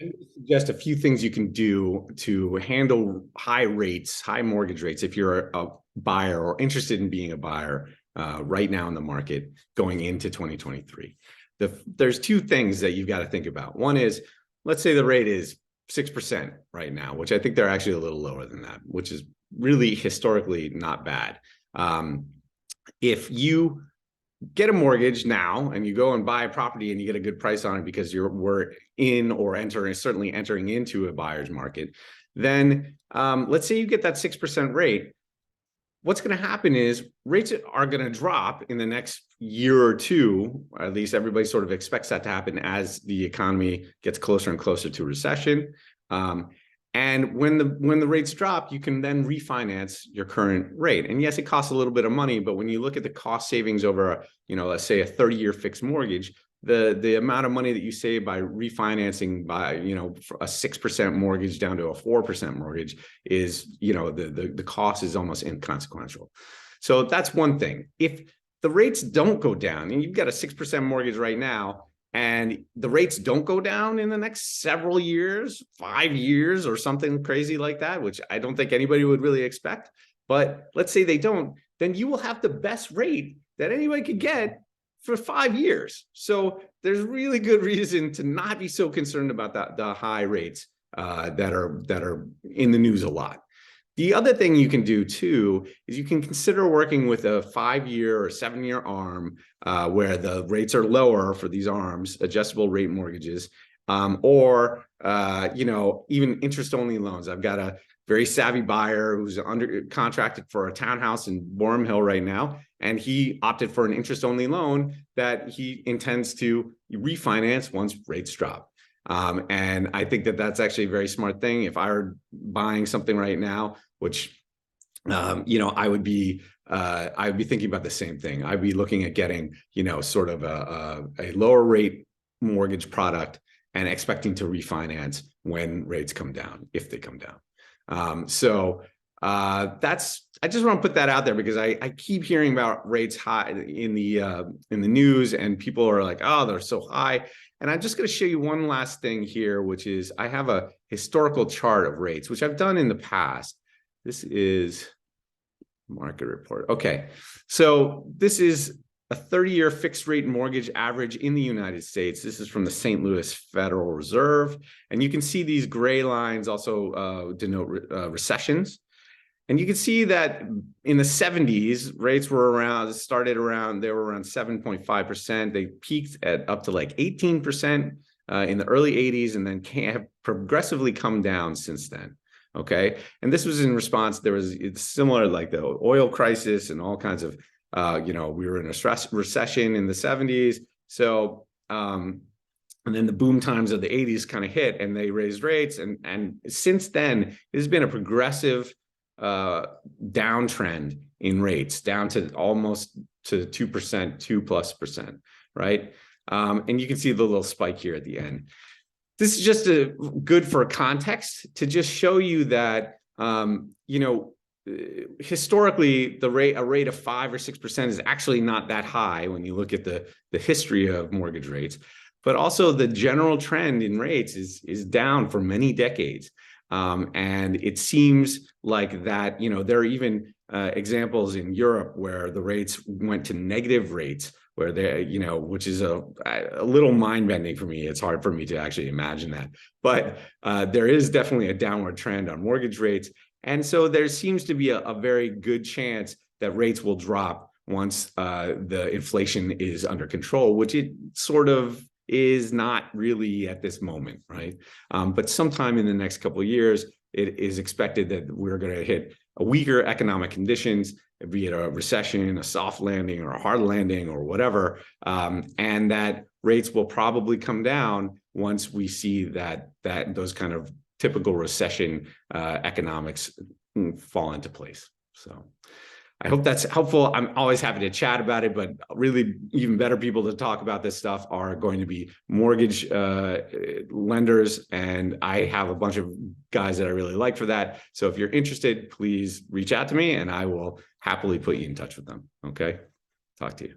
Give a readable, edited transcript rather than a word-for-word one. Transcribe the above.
I would suggest a few things you can do to handle high rates, high mortgage rates, if you're a buyer or interested in being a buyer right now in the market going into 2023. There's two things that you've got to think about. One is, let's say the rate is 6% right now, which I think they're actually a little lower than that, which is really historically not bad. If you get a mortgage now and you go and buy a property and you get a good price on it because we're in or certainly entering into a buyer's market, then let's say you get that 6% rate. What's going to happen is rates are going to drop in the next year or two. At least everybody sort of expects that to happen as the economy gets closer and closer to recession. And when the rates drop, you can then refinance your current rate. And yes, it costs a little bit of money, but when you look at the cost savings over, let's say a 30-year fixed mortgage, the amount of money that you save by refinancing by, a 6% mortgage down to a 4% mortgage is, the cost is almost inconsequential. So that's one thing. If the rates don't go down and you've got a 6% mortgage right now, and the rates don't go down in the next several years, 5 years or something crazy like that, which I don't think anybody would really expect. But let's say they don't, then you will have the best rate that anybody could get for 5 years. So there's really good reason to not be so concerned about the high rates that are in the news a lot. The other thing you can do too is you can consider working with a 5-year or 7-year ARM where the rates are lower for these ARMs, adjustable rate mortgages, or even interest-only loans. I've got a very savvy buyer who's under contracted for a townhouse in Boerum Hill right now, and he opted for an interest-only loan that he intends to refinance once rates drop. And I think that that's actually a very smart thing. If I were buying something right now, which, I would be thinking about the same thing. I'd be looking at getting, sort of a lower rate mortgage product and expecting to refinance when rates come down, if they come down. I just want to put that out there because I keep hearing about rates high in the news, and people are like, oh, they're so high. And I'm just going to show you one last thing here, which is I have a historical chart of rates, which I've done in the past. This is market report. Okay, so this is a 30-year fixed rate mortgage average in the United States. This is from the St. Louis Federal Reserve. And you can see these gray lines also denote recessions. And you can see that in the 70s, rates were around 7.5%. They peaked at up to like 18% in the early 80s, and then have progressively come down since then. Okay. And this was in response, it's similar like the oil crisis and all kinds of, we were in a recession in the 70s. So, and then the boom times of the 80s kind of hit and they raised rates. And since then, there's been a progressive downtrend in rates down to almost to 2%, 2+%, right? And you can see the little spike here at the end. This is just good for context to just show you that, historically, a rate of 5 or 6% is actually not that high when you look at the history of mortgage rates, but also the general trend in rates is down for many decades. And it seems like that, there are even examples in Europe where the rates went to negative rates, where they, which is a little mind-bending for me. It's hard for me to actually imagine that. But there is definitely a downward trend on mortgage rates. And so there seems to be a very good chance that rates will drop once the inflation is under control, which it sort of is not really at this moment, right? But sometime in the next couple of years, it is expected that we're going to hit a weaker economic conditions, be it a recession, a soft landing, or a hard landing, or whatever, and that rates will probably come down once we see that those kind of typical recession economics fall into place. So I hope that's helpful. I'm always happy to chat about it, but really even better people to talk about this stuff are going to be mortgage lenders. And I have a bunch of guys that I really like for that. So if you're interested, please reach out to me and I will happily put you in touch with them. Okay. Talk to you.